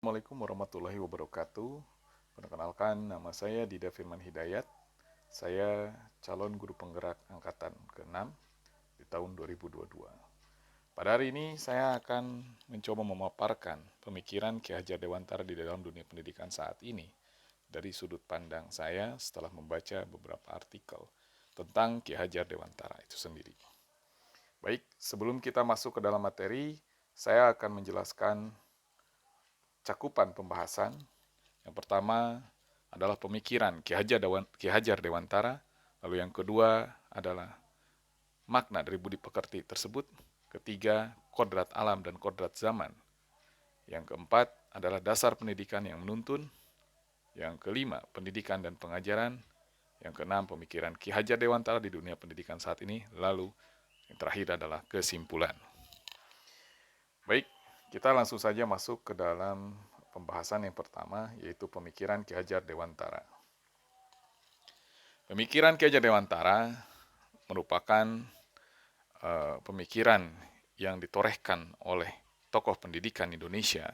Assalamualaikum warahmatullahi wabarakatuh. Perkenalkan, nama saya Dida Firman Hidayat. Saya calon guru penggerak angkatan ke-6 di tahun 2022. Pada hari ini saya akan mencoba memaparkan pemikiran Ki Hajar Dewantara di dalam dunia pendidikan saat ini dari sudut pandang saya setelah membaca beberapa artikel tentang Ki Hajar Dewantara itu sendiri. Baik, sebelum kita masuk ke dalam materi, saya akan menjelaskan cakupan pembahasan. Yang pertama adalah pemikiran Ki Hajar Dewantara, lalu yang kedua adalah makna dari budi pekerti tersebut, ketiga kodrat alam dan kodrat zaman, yang keempat adalah dasar pendidikan yang menuntun, yang kelima pendidikan dan pengajaran, yang keenam pemikiran Ki Hajar Dewantara di dunia pendidikan saat ini, lalu yang terakhir adalah kesimpulan. Baik, kita langsung saja masuk ke dalam pembahasan yang pertama, yaitu pemikiran Ki Hajar Dewantara. Pemikiran Ki Hajar Dewantara merupakan pemikiran yang ditorehkan oleh tokoh pendidikan Indonesia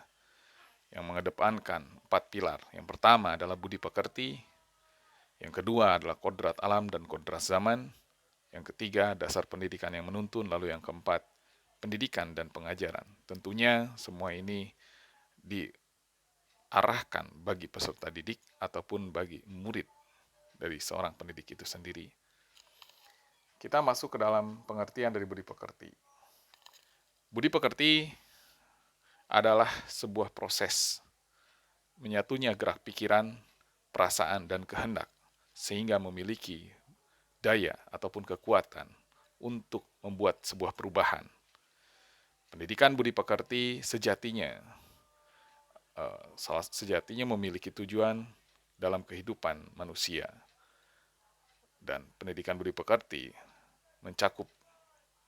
yang mengedepankan 4 pilar. Yang pertama adalah budi pekerti, yang kedua adalah kodrat alam dan kodrat zaman, yang ketiga dasar pendidikan yang menuntun, lalu yang keempat pendidikan dan pengajaran. Tentunya semua ini diarahkan bagi peserta didik ataupun bagi murid dari seorang pendidik itu sendiri. Kita masuk ke dalam pengertian dari budi pekerti. Budi pekerti adalah sebuah proses menyatunya gerak pikiran, perasaan, dan kehendak sehingga memiliki daya ataupun kekuatan untuk membuat sebuah perubahan. Pendidikan budi pekerti sejatinya memiliki tujuan dalam kehidupan manusia. Dan pendidikan budi pekerti mencakup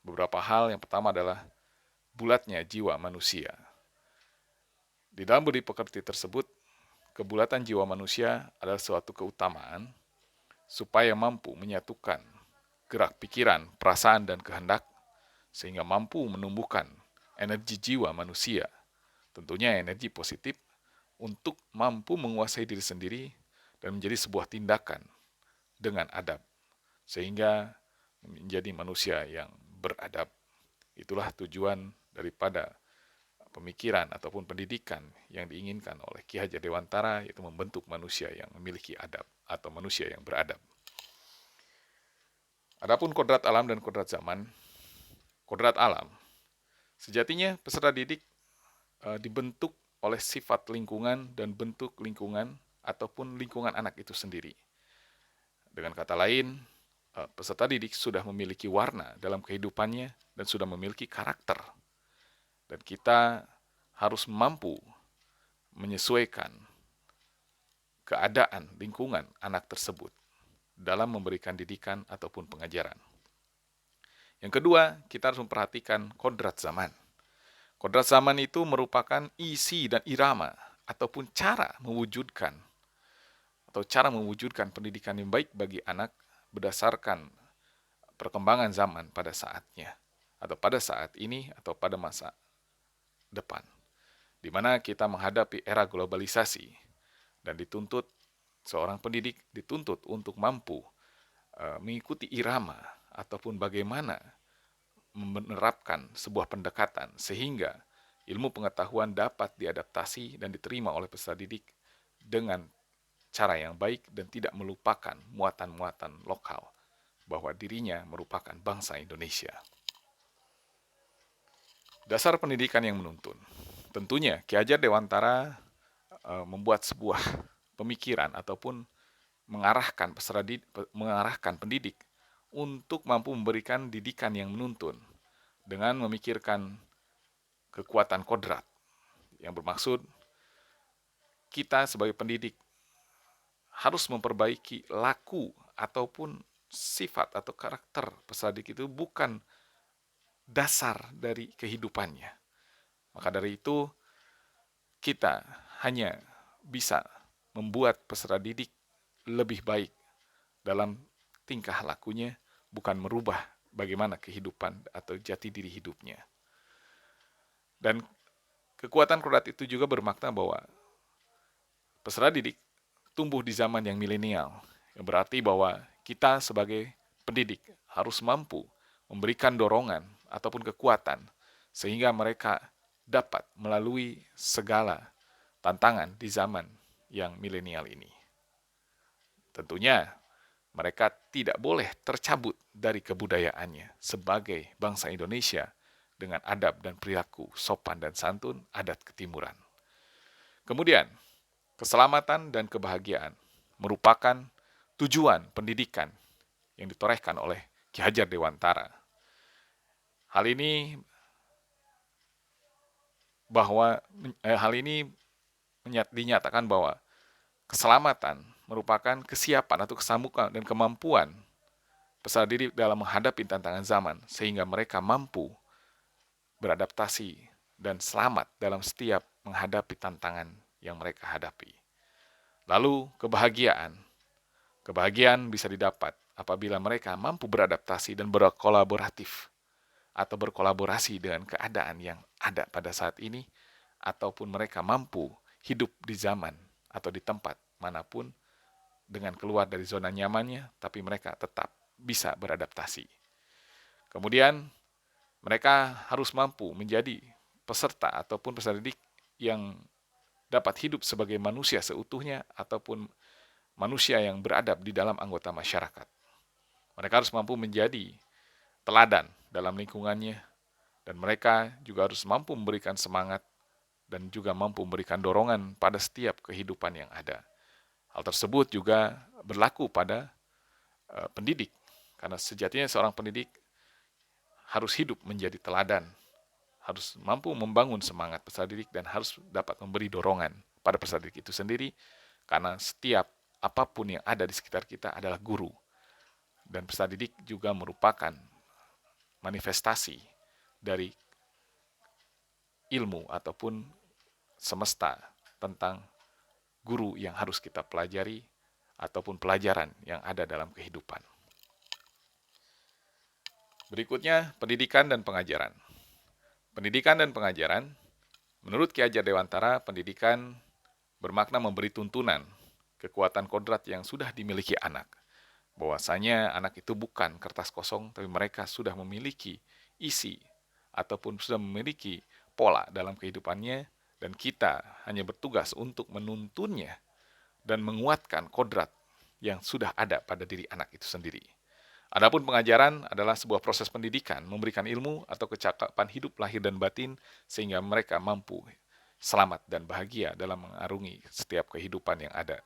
beberapa hal. Yang pertama adalah bulatnya jiwa manusia. Di dalam budi pekerti tersebut, kebulatan jiwa manusia adalah suatu keutamaan supaya mampu menyatukan gerak pikiran, perasaan, dan kehendak sehingga mampu menumbuhkan energi jiwa manusia, tentunya energi positif untuk mampu menguasai diri sendiri dan menjadi sebuah tindakan dengan adab sehingga menjadi manusia yang beradab. Itulah tujuan daripada pemikiran ataupun pendidikan yang diinginkan oleh Ki Hajar Dewantara, yaitu membentuk manusia yang memiliki adab atau manusia yang beradab. Adapun kodrat alam dan kodrat zaman, kodrat alam sejatinya peserta didik dibentuk oleh sifat lingkungan dan bentuk lingkungan ataupun lingkungan anak itu sendiri. Dengan kata lain, peserta didik sudah memiliki warna dalam kehidupannya dan sudah memiliki karakter. Dan kita harus mampu menyesuaikan keadaan lingkungan anak tersebut dalam memberikan didikan ataupun pengajaran. Yang kedua, kita harus memperhatikan kodrat zaman. Kodrat zaman itu merupakan isi dan irama ataupun cara mewujudkan pendidikan yang baik bagi anak berdasarkan perkembangan zaman pada saatnya atau pada saat ini atau pada masa depan, di mana kita menghadapi era globalisasi dan seorang pendidik dituntut untuk mampu mengikuti irama ataupun bagaimana menerapkan sebuah pendekatan sehingga ilmu pengetahuan dapat diadaptasi dan diterima oleh peserta didik dengan cara yang baik dan tidak melupakan muatan-muatan lokal bahwa dirinya merupakan bangsa Indonesia. Dasar pendidikan yang menuntun. Tentunya Ki Hajar Dewantara membuat sebuah pemikiran ataupun mengarahkan pendidik untuk mampu memberikan didikan yang menuntun dengan memikirkan kekuatan kodrat yang bermaksud kita sebagai pendidik harus memperbaiki laku ataupun sifat atau karakter peserta didik itu bukan dasar dari kehidupannya. Maka dari itu kita hanya bisa membuat peserta didik lebih baik dalam tingkah lakunya, bukan merubah bagaimana kehidupan atau jati diri hidupnya. Dan kekuatan kodrat itu juga bermakna bahwa peserta didik tumbuh di zaman yang milenial, yang berarti bahwa kita sebagai pendidik harus mampu memberikan dorongan ataupun kekuatan sehingga mereka dapat melalui segala tantangan di zaman yang milenial ini. Tentunya mereka tidak boleh tercabut dari kebudayaannya sebagai bangsa Indonesia dengan adab dan perilaku sopan dan santun adat ketimuran. Kemudian, keselamatan dan kebahagiaan merupakan tujuan pendidikan yang ditorehkan oleh Ki Hajar Dewantara. Hal ini dinyatakan bahwa keselamatan merupakan kesiapan atau kesamukan dan kemampuan peserta didik dalam menghadapi tantangan zaman sehingga mereka mampu beradaptasi dan selamat dalam setiap menghadapi tantangan yang mereka hadapi. Lalu kebahagiaan. Kebahagiaan bisa didapat apabila mereka mampu beradaptasi dan berkolaboratif atau berkolaborasi dengan keadaan yang ada pada saat ini, ataupun mereka mampu hidup di zaman atau di tempat manapun dengan keluar dari zona nyamannya, tapi mereka tetap bisa beradaptasi. Kemudian mereka harus mampu menjadi peserta ataupun peserta didik yang dapat hidup sebagai manusia seutuhnya ataupun manusia yang beradab di dalam anggota masyarakat. Mereka harus mampu menjadi teladan dalam lingkungannya, dan mereka juga harus mampu memberikan semangat dan juga mampu memberikan dorongan pada setiap kehidupan yang ada. Hal tersebut juga berlaku pada pendidik, karena sejatinya seorang pendidik harus hidup menjadi teladan, harus mampu membangun semangat peserta didik dan harus dapat memberi dorongan pada peserta didik itu sendiri, karena setiap apapun yang ada di sekitar kita adalah guru. Dan peserta didik juga merupakan manifestasi dari ilmu ataupun semesta tentang guru yang harus kita pelajari ataupun pelajaran yang ada dalam kehidupan. Berikutnya, pendidikan dan pengajaran. Pendidikan dan pengajaran, menurut Ki Hajar Dewantara, pendidikan bermakna memberi tuntunan, kekuatan kodrat yang sudah dimiliki anak. Bahwasanya anak itu bukan kertas kosong, tapi mereka sudah memiliki isi ataupun sudah memiliki pola dalam kehidupannya, dan kita hanya bertugas untuk menuntunnya dan menguatkan kodrat yang sudah ada pada diri anak itu sendiri. Adapun pengajaran adalah sebuah proses pendidikan, memberikan ilmu atau kecakapan hidup lahir dan batin sehingga mereka mampu selamat dan bahagia dalam mengarungi setiap kehidupan yang ada.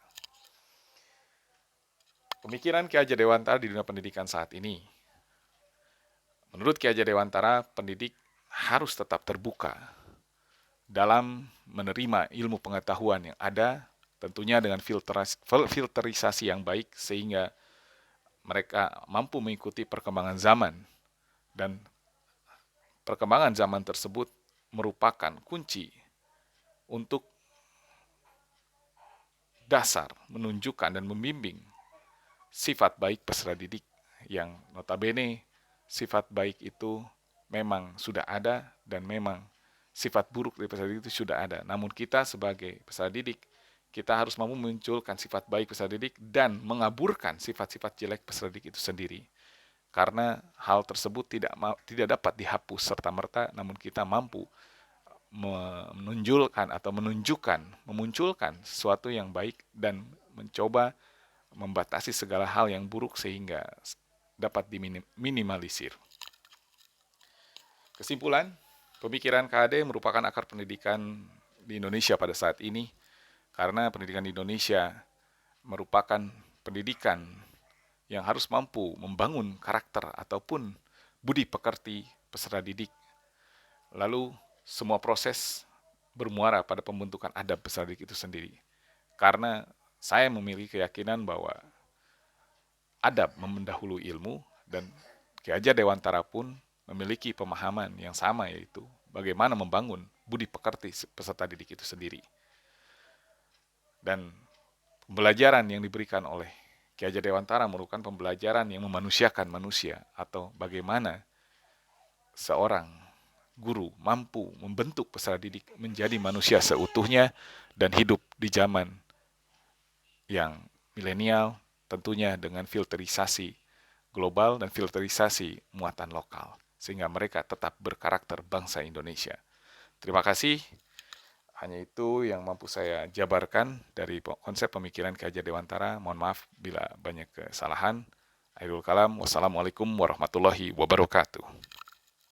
Pemikiran Ki Hajar Dewantara di dunia pendidikan saat ini. Menurut Ki Hajar Dewantara, pendidik harus tetap terbuka dalam menerima ilmu pengetahuan yang ada, tentunya dengan filterisasi yang baik sehingga mereka mampu mengikuti perkembangan zaman, dan perkembangan zaman tersebut merupakan kunci untuk dasar menunjukkan dan membimbing sifat baik peserta didik yang notabene sifat baik itu memang sudah ada dan memang sifat buruk dari peserta didik itu sudah ada. Namun kita sebagai peserta didik, kita harus mampu memunculkan sifat baik peserta didik dan mengaburkan sifat-sifat jelek peserta didik itu sendiri. Karena hal tersebut tidak dapat dihapus serta-merta, namun kita mampu menunjukkan atau memunculkan sesuatu yang baik dan mencoba membatasi segala hal yang buruk sehingga dapat diminimalisir. Kesimpulan, pemikiran KHD merupakan akar pendidikan di Indonesia pada saat ini, karena pendidikan di Indonesia merupakan pendidikan yang harus mampu membangun karakter ataupun budi pekerti peserta didik. Lalu semua proses bermuara pada pembentukan adab peserta didik itu sendiri. Karena saya memiliki keyakinan bahwa adab mendahului ilmu, dan Ki Hajar Dewantara pun memiliki pemahaman yang sama, yaitu bagaimana membangun budi pekerti peserta didik itu sendiri. Dan pembelajaran yang diberikan oleh Ki Hajar Dewantara merupakan pembelajaran yang memanusiakan manusia, atau bagaimana seorang guru mampu membentuk peserta didik menjadi manusia seutuhnya dan hidup di zaman yang milenial, tentunya dengan filterisasi global dan filterisasi muatan lokal, sehingga mereka tetap berkarakter bangsa Indonesia. Terima kasih. Hanya itu yang mampu saya jabarkan dari konsep pemikiran Ki Hajar Dewantara. Mohon maaf bila banyak kesalahan. Akhirul kalam, wassalamualaikum warahmatullahi wabarakatuh.